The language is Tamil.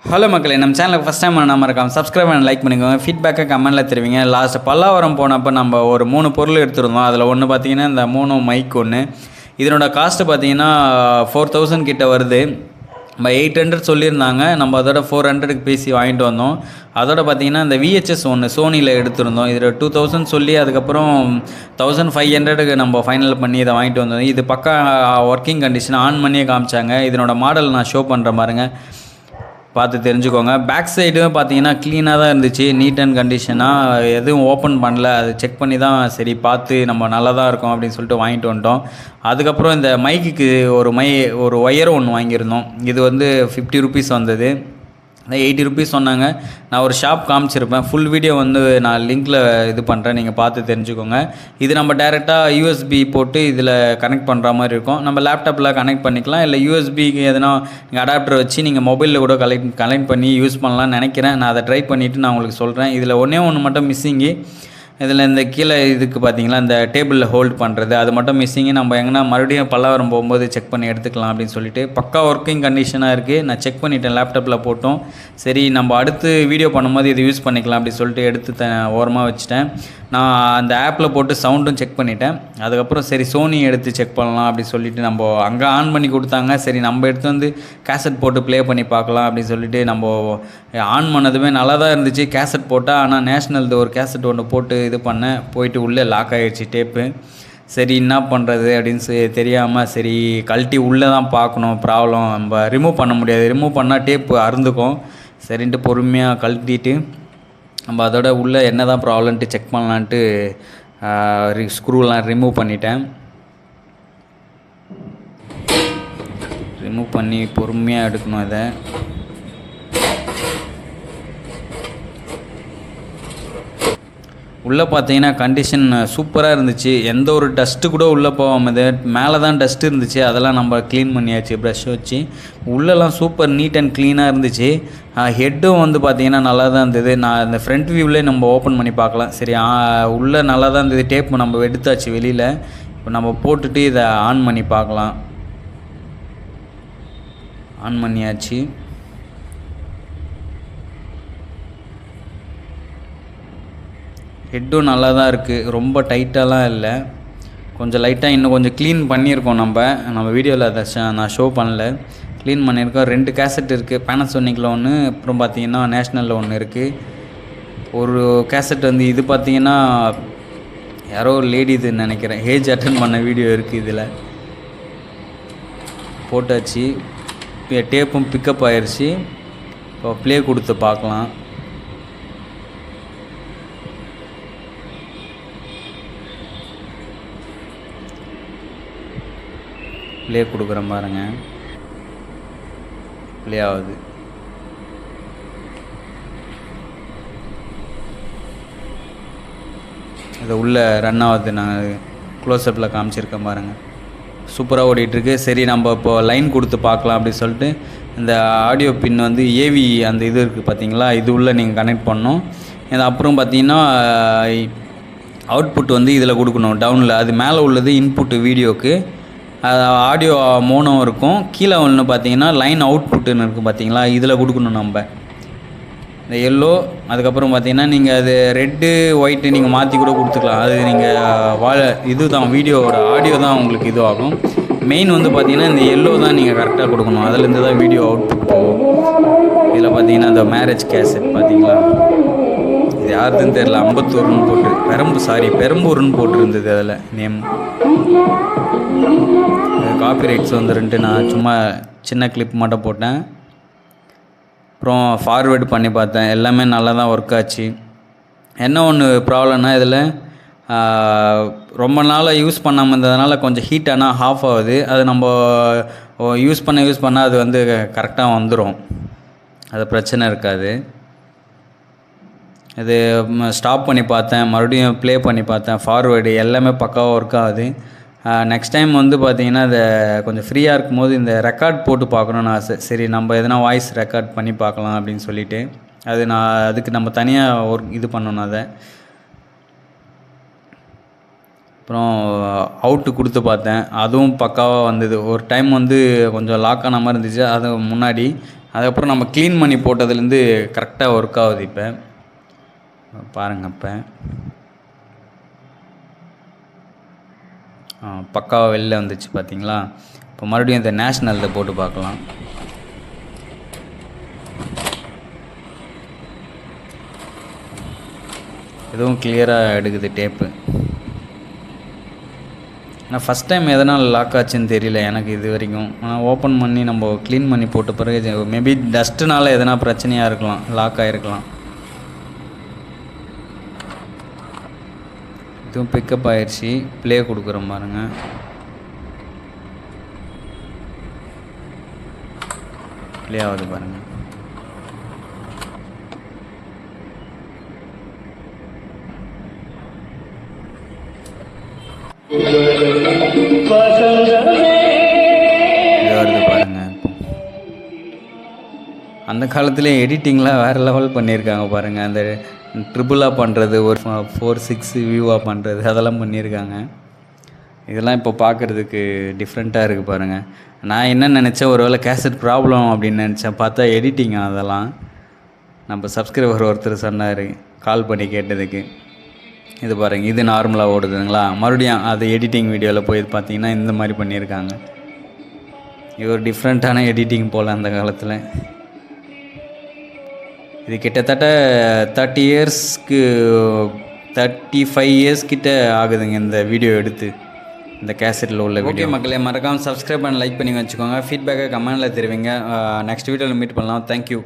ஹலோ மக்களே, நம்ம சேனலுக்கு ஃபஸ்ட் டைம் நம்ம இருக்காம சப்ஸ்கிரைப் பண்ணி லைக் பண்ணிக்கோங்க. ஃபீட்பேக்கை கமெண்ட்டில் தெரிவிங்க. லாஸ்ட் பல்லாவரம் போனப்போ நம்ம ஒரு 3 பொருள் எடுத்துருந்தோம். அதில் ஒன்று பார்த்தீங்கன்னா இந்த 3 மைக் ஒன்று. இதனோட காஸ்ட்டு பார்த்தீங்கன்னா 4000 கிட்ட வருது. நம்ம 800 சொல்லியிருந்தாங்க. நம்ம அதோட 400க்கு பேசி வாங்கிட்டு வந்தோம். அதோட பார்த்தீங்கன்னா இந்த VHS ஒன்று சோனியில் எடுத்திருந்தோம். இதில் 2000 சொல்லி அதுக்கப்புறம் 1500க்கு நம்ம ஃபைனல் பண்ணி இதை வாங்கிட்டு வந்தோம். இது பக்கா ஒர்க்கிங் கண்டிஷன் ஆன் பண்ணியே காமிச்சாங்க. இதனோட மாடல் நான் ஷோ பண்ணுற பாருங்க, பார்த்து தெரிஞ்சுக்கோங்க. பேக் சைடும் பார்த்தீங்கன்னா க்ளீனாக தான் இருந்துச்சு, நீட் அண்ட் கண்டிஷனாக. எதுவும் ஓப்பன் பண்ணல, அது செக் பண்ணி தான் சரி பார்த்து நம்ம நல்லா தான் இருக்கும் அப்படின்னு சொல்லிட்டு வாங்கிட்டு வந்துட்டோம். அதுக்கப்புறம் இந்த மைக்குக்கு ஒரு ஒயர் ஒன்று வாங்கியிருந்தோம். இது வந்து 50 ருபீஸ் வந்தது. 80 ருபீஸ் சொன்னாங்க. நான் ஒரு ஷாப் காமிச்சிருப்பேன். ஃபுல் வீடியோ வந்து நான் லிங்க்கில் இது பண்ணுறேன், நீங்கள் பார்த்து தெரிஞ்சுக்கோங்க. இது நம்ம டேரெக்டாக USB போட்டு இதில் கனெக்ட் பண்ணுற மாதிரி இருக்கும். நம்ம லேப்டாப்பில் கனெக்ட் பண்ணிக்கலாம், இல்லை USBக்கு எதனா நீங்கள் அடாப்டர் வச்சு நீங்கள் மொபைலில் கூட கனெக்ட் பண்ணி யூஸ் பண்ணலாம்னு நினைக்கிறேன். நான் அதை ட்ரை பண்ணிவிட்டு நான் உங்களுக்கு சொல்கிறேன். இதில் ஒன்று மட்டும் மிஸ்ஸிங்கு. இதில் இந்த கீழே இதுக்கு பார்த்தீங்களா, இந்த டேபிளில் ஹோல்ட் பண்ணுறது அது மட்டும் மிஸ்ஸிங்கு. நம்ம எங்கன்னா மறுபடியும் பல்லாவரம் போகும்போது செக் பண்ணி எடுத்துக்கலாம் அப்படின்னு சொல்லிட்டு பக்கா ஒர்க்கிங் கண்டிஷனாக இருக்குது. நான் செக் பண்ணிட்டேன், லேப்டாப்பில் போட்டோம். சரி நம்ம அடுத்து வீடியோ பண்ணும்போது இது யூஸ் பண்ணிக்கலாம் அப்படின்னு சொல்லிட்டு எடுத்து ஓரமாக வச்சுட்டேன். நான் அந்த ஆப்பில் போட்டு சவுண்டும் செக் பண்ணிட்டேன். அதுக்கப்புறம் சரி சோனி எடுத்து செக் பண்ணலாம் அப்படின்னு சொல்லிட்டு நம்ம அங்கே ஆன் பண்ணி கொடுத்தாங்க. சரி நம்ம எடுத்து வந்து கேசட் போட்டு ப்ளே பண்ணி பார்க்கலாம் அப்படின்னு சொல்லிட்டு நம்ம ஆன் பண்ணதுமே நல்லா தான் இருந்துச்சு. கேசட் போட்டால், ஆனால் நேஷ்னல்து ஒரு கேசட் ஒன்று போட்டு இது பண்ணேன், போயிட்டு உள்ளே லாக் ஆகிடுச்சு டேப்பு. சரி என்ன பண்ணுறது அப்படின்னு தெரியாமல் சரி கழட்டி உள்ளே தான் பார்க்கணும். ப்ராப்ளம் நம்ம ரிமூவ் பண்ண முடியாது, ரிமூவ் பண்ணால் டேப்பு அறுந்துக்கும். சரின்ட்டு பொறுமையாக கழட்டிட்டு நம்ம அதோட உள்ளே என்ன தான் ப்ராப்ளம்ட்டு செக் பண்ணலான்ட்டு ஸ்க்ரூலாம் ரிமூவ் பண்ணிட்டேன். ரிமூவ் பண்ணி பொறுமையாக எடுக்கணும். இதை உள்ளே பார்த்தீங்கன்னா கண்டிஷன் சூப்பராக இருந்துச்சு. எந்த ஒரு டஸ்ட்டு கூட உள்ளே போகாமல், இது மேலே தான் டஸ்ட்டு இருந்துச்சு, அதெல்லாம் நம்ம க்ளீன் பண்ணியாச்சு ப்ரஷ் வச்சு. உள்ளெல்லாம் சூப்பர் நீட் அண்ட் க்ளீனாக இருந்துச்சு. ஹெட்டும் வந்து பார்த்திங்கன்னா நல்லா தான் இருந்தது. நான் இந்த ஃப்ரண்ட் வியூவிலே நம்ம ஓப்பன் பண்ணி பார்க்கலாம். சரி உள்ளே நல்லா தான் இருந்தது. டேப் நம்ம எடுத்தாச்சு வெளியில். இப்போ நம்ம போட்டுட்டு இதை ஆன் பண்ணி பார்க்கலாம். ஆன் பண்ணியாச்சு. ஹெட்டும் நல்லா தான் இருக்குது, ரொம்ப டைட்டாலாம் இல்லை. கொஞ்சம் லைட்டாக இன்னும் கொஞ்சம் க்ளீன் பண்ணியிருக்கோம். நம்ம வீடியோவில் அதை நான் ஷோ பண்ணல. க்ளீன் பண்ணியிருக்கோம். 2 கேசட் இருக்குது, பேனசோனிக்கில் ஒன்று, அப்புறம் பார்த்திங்கன்னா நேஷ்னலில் ஒன்று இருக்குது. ஒரு கேசட் வந்து இது பார்த்திங்கன்னா யாரோ லேடி இதுன்னு நினைக்கிறேன், ஏஜ் அட்டன் பண்ண வீடியோ இருக்குது. இதில் போட்டாச்சு. டேப்பும் பிக்கப் ஆயிடுச்சு. இப்போ ப்ளே கொடுத்து பார்க்கலாம். ப்ளே கொடுக்குறேன் பாருங்க, ப்ளே ஆகுது. இது உள்ளே ரன் ஆகுது. நான் க்ளோஸ்அப்பில் காமிச்சிருக்கேன் பாருங்கள், சூப்பராக ஓடிட்டுருக்கு. சரி நம்ம இப்போ லைன் கொடுத்து பார்க்கலாம் அப்படின்னு சொல்லிட்டு இந்த ஆடியோ பின் வந்து AV அந்த இது இருக்குது பார்த்தீங்களா, இது உள்ளே நீங்கள் கனெக்ட் பண்ணணும். இது அப்புறம் பார்த்தீங்கன்னா அவுட்புட் வந்து இதில் கொடுக்கணும் டவுனில். அது மேலே உள்ளது இன்புட்டு வீடியோக்கு, ஆடியோ மோனோ இருக்கும். கீழே ஒன்று பார்த்தீங்கன்னா லைன் அவுட்புட்டுன்னு இருக்குது பார்த்தீங்களா, இதில் கொடுக்கணும் நம்ம இந்த எல்லோ. அதுக்கப்புறம் பார்த்தீங்கன்னா நீங்கள் அது ரெட்டு ஒயிட்டு நீங்கள் மாற்றி கூட கொடுத்துக்கலாம். அது நீங்கள் இது தான் வீடியோவோட ஆடியோ தான் உங்களுக்கு இது ஆகும். மெயின் வந்து பார்த்தீங்கன்னா இந்த எல்லோ தான் நீங்கள் கரெக்டாக கொடுக்கணும். அதுலேருந்து தான் வீடியோ அவுட்புட் போகும். இதில் பார்த்தீங்கன்னா இந்த மேரேஜ் கேசட் பார்த்தீங்களா, இது யாருதுன்னு தெரில, அம்பத்தூர்னு போட்டு பெரம்பூர்னு போட்டிருந்தது அதில் நேம். காப்பி ரைட்ஸ் வந்துருன்ட்டு நான் சும்மா சின்ன கிளிப் மட்டும் போட்டேன். அப்புறம் ஃபார்வேர்டு பண்ணி பார்த்தேன், எல்லாமே நல்லா தான் ஒர்க் ஆச்சு. என்ன ஒன்று ப்ராப்ளம்னா இதில் ரொம்ப நாளாக யூஸ் பண்ணாமல் இருந்ததுனால கொஞ்சம் ஹீட் ஆனால் ஆஃப் ஆகுது. அது நம்ம யூஸ் பண்ண அது வந்து கரெக்டாக வந்துடும், அது பிரச்சனை இருக்காது. இது ஸ்டாப் பண்ணி பார்த்தேன், மறுபடியும் ப்ளே பண்ணி பார்த்தேன், ஃபார்வேர்டு எல்லாமே பக்காவாக ஒர்க் ஆகுது. நெக்ஸ்ட் டைம் வந்து பார்த்திங்கன்னா இதை கொஞ்சம் ஃப்ரீயாக இருக்கும்போது இந்த ரெக்கார்ட் போட்டு பார்க்கணுன்னு ஆசை. சரி நம்ம எதனா வாய்ஸ் ரெக்கார்ட் பண்ணி பார்க்கலாம் அப்படின்னு சொல்லிவிட்டு அதுக்கு நம்ம தனியாக இது பண்ணணும். அதை அப்புறம் அவுட்டு கொடுத்து பார்த்தேன், அதுவும் பக்காவாக வந்தது. ஒரு டைம் வந்து கொஞ்சம் லாக் ஆன மாதிரி இருந்துச்சு, அது முன்னாடி அதுக்கப்புறம் நம்ம க்ளீன் பண்ணி போட்டதுலேருந்து கரெக்டாக ஒர்க் ஆகுது. இப்போ பாருங்கள், இப்போ பக்காவாக வெளில வந்துச்சு பார்த்தீங்களா. இப்போ மறுபடியும் இந்த நேஷ்னலில் போட்டு பார்க்கலாம். எதுவும் கிளியராக எடுக்குது டேப்பு. ஆனால் ஃபஸ்ட் டைம் எதனால் லாக் ஆச்சுன்னு தெரியல எனக்கு இது வரைக்கும். ஆனால் ஓப்பன் பண்ணி நம்ம க்ளீன் பண்ணி போட்ட பிறகு மேபி டஸ்ட்டுனால எதனா பிரச்சனையாக இருக்கலாம், லாக் ஆகிருக்கலாம். இதுவும் பிக்கப் ஆயிடுச்சு. ப்ளே கொடுக்குறோம் பாருங்கள். ப்ளே ஆகுது பாருங்கள். வருது பாருங்கள். அந்த காலத்துலேயே எடிட்டிங்லாம் வேறு லெவல் பண்ணியிருக்காங்க பாருங்கள். அந்த ட்ரிபிளாக பண்ணுறது, ஒரு 4:6 வியூவாக பண்ணுறது, அதெல்லாம் பண்ணியிருக்காங்க. இதெல்லாம் இப்போ பார்க்குறதுக்கு டிஃப்ரெண்ட்டாக இருக்குது பாருங்கள். நான் என்ன நினச்சேன், ஒரு வேளை கேசட் ப்ராப்ளம் அப்படின்னு நினச்சேன். பார்த்தா எடிட்டிங் அதெல்லாம். நம்ம சப்ஸ்கிரைபர் ஒருத்தர் சொன்னார் கால் பண்ணி கேட்டதுக்கு. இது பாருங்கள், இது நார்மலாக ஓடுதுங்களா. மறுபடியும் அது எடிட்டிங் வீடியோவில் போய் பார்த்தீங்கன்னா இந்த மாதிரி பண்ணியிருக்காங்க. இது ஒரு டிஃப்ரெண்ட்டான எடிட்டிங் போல் அந்த காலத்தில். இது கிட்டத்தட்ட 30 இயர்ஸ்க்கு 35 இயர்ஸ் கிட்ட ஆகுதுங்க இந்த வீடியோ எடுத்து, இந்த கேசட்டில் உள்ள வீடியோ. மக்களே, மறக்காமல் சப்ஸ்கிரைப் பண்ணி லைக் பண்ணி வச்சுக்கோங்க. ஃபீட்பேக்கை கமெண்டில் தெரிவிங்க. நெக்ஸ்ட் வீடியோவில் மீட் பண்ணலாம். தேங்க்யூ.